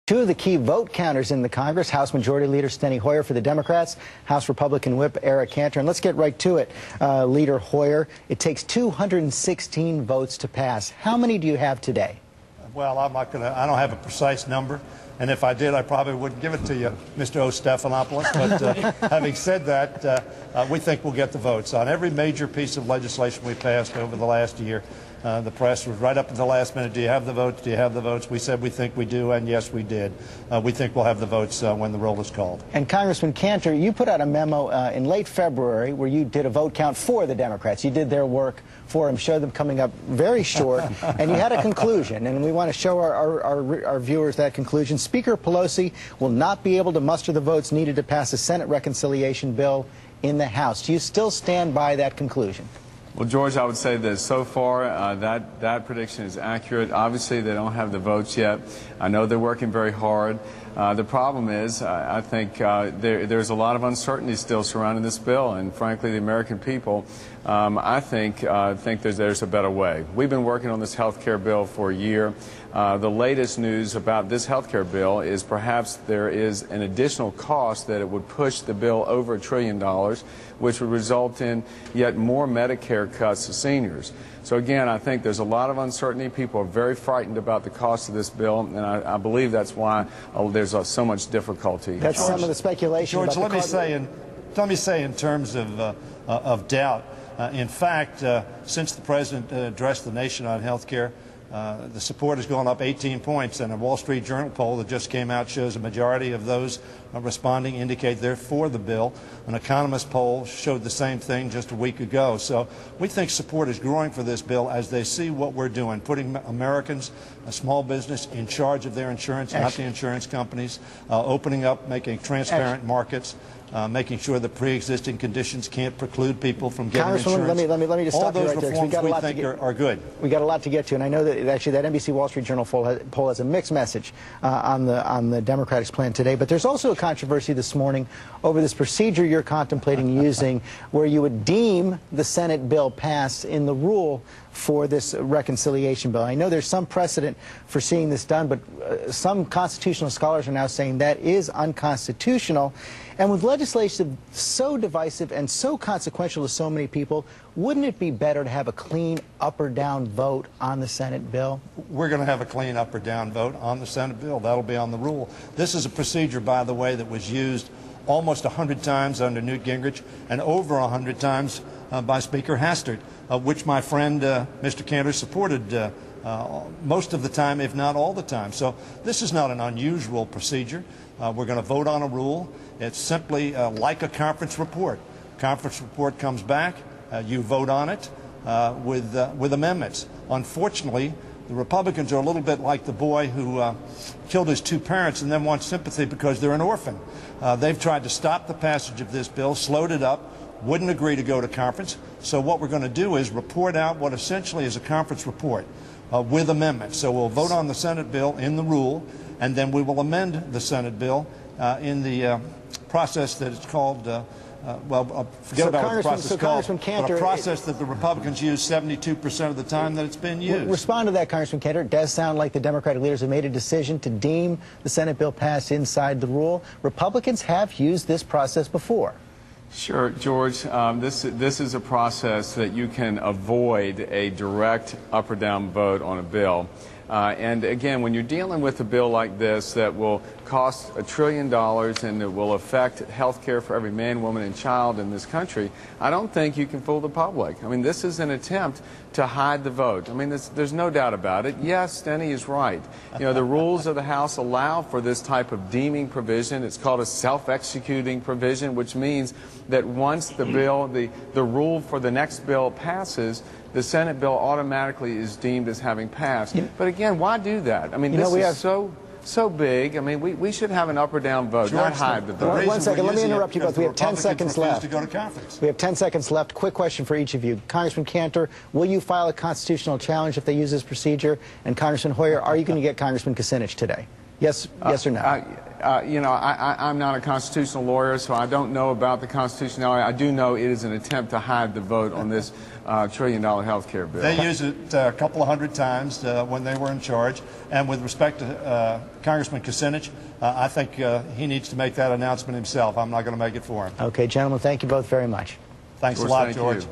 Two of the key vote counters in the Congress, House Majority Leader Steny Hoyer for the Democrats, House Republican Whip Eric Cantor. And let's get right to it, Leader Hoyer. It takes 216 votes to pass. How many do you have today? Well, I don't have a precise number. And if I did, I probably wouldn't give it to you, Mr. O'Stephanopoulos. But having said that, we think we'll get the votes. On every major piece of legislation we passed over the last year, the press was right up to the last minute, do you have the votes, do you have the votes? We said we think we do, and yes, we did. We think we'll have the votes when the roll is called. And Congressman Cantor, you put out a memo in late February where you did a vote count for the Democrats. You did their work for them, showed them coming up very short, and you had a conclusion, and we want to show our viewers that conclusion. Speaker Pelosi will not be able to muster the votes needed to pass a Senate reconciliation bill in the House. Do you still stand by that conclusion? Well, George, I would say that so far that prediction is accurate. Obviously, they don't have the votes yet. I know they're working very hard. The problem is, I think there's a lot of uncertainty still surrounding this bill, and frankly, the American people, I think there's a better way. We've been working on this health care bill for a year. The latest news about this health care bill is perhaps there is an additional cost that it would push the bill over $1 trillion, which would result in yet more Medicare cuts to seniors. So again, I think there's a lot of uncertainty. People are very frightened about the cost of this bill, and I believe that's why there's so much difficulty. That's some of the speculation. George, let me say in terms of doubt, in fact, since the President addressed the nation on health care, the support has gone up 18 points, and a Wall Street Journal poll that just came out shows a majority of those responding indicate they're for the bill. An economist poll showed the same thing just a week ago. So we think support is growing for this bill as they see what we're doing, putting Americans, a small business, in charge of their insurance, not the insurance companies, opening up, making transparent markets. Making sure that pre-existing conditions can't preclude people from getting insurance. Let me just stop you right there. All those reforms we think are good. We got a lot to get to, and I know that actually that NBC Wall Street Journal poll has a mixed message on the Democratic plan today. But there's also a controversy this morning over this procedure you're contemplating using, where you would deem the Senate bill passed in the rule for this reconciliation bill. I know there's some precedent for seeing this done, but some constitutional scholars are now saying that is unconstitutional. And with legislation so divisive and so consequential to so many people, wouldn't it be better to have a clean up or down vote on the Senate bill? We're going to have a clean up or down vote on the Senate bill. That'll be on the rule. This is a procedure, by the way, that was used almost 100 times under Newt Gingrich and over 100 times by Speaker Hastert, which my friend Mr. Cantor supported most of the time, if not all the time. So this is not an unusual procedure. We're going to vote on a rule. It's simply like a conference report. Conference report comes back, you vote on it with amendments. Unfortunately, the Republicans are a little bit like the boy who killed his two parents and then wants sympathy because they're an orphan. They've tried to stop the passage of this bill, slowed it up, wouldn't agree to go to conference. So what we're going to do is report out what essentially is a conference report with amendments. So we'll vote on the Senate bill in the rule, and then we will amend the Senate bill in the process that it's called, forget about what the process is called, but a process that the Republicans use 72% of the time that it's been used. Respond to that, Congressman Cantor. It does sound like the Democratic leaders have made a decision to deem the Senate bill passed inside the rule. Republicans have used this process before. Sure, George. This is a process that you can avoid a direct up or down vote on a bill. And again, when you're dealing with a bill like this that will cost $1 trillion and it will affect health care for every man, woman, and child in this country, I don't think you can fool the public. I mean, this is an attempt to hide the vote. I mean, there's no doubt about it. Yes, Steny is right. You know, the rules of the House allow for this type of deeming provision. It's called a self-executing provision, which means that once the bill, the rule for the next bill passes, the Senate bill automatically is deemed as having passed. Yeah. But again, why do that? I mean, this is so big. I mean, we should have an up or down vote, not hide the vote. One second, let me interrupt you both. We have 10 seconds left. To go to conference. We have 10 seconds left. Quick question for each of you. Congressman Cantor, will you file a constitutional challenge if they use this procedure? And Congressman Hoyer, are you going to get Congressman Kucinich today? Yes or no? you know, I'm not a constitutional lawyer, so I don't know about the constitutionality. I do know it is an attempt to hide the vote on this trillion-dollar health care bill. They used it a couple of hundred times when they were in charge. And with respect to Congressman Kucinich, I think he needs to make that announcement himself. I'm not going to make it for him. Okay, gentlemen, thank you both very much. Thanks George, a lot, thank George. you.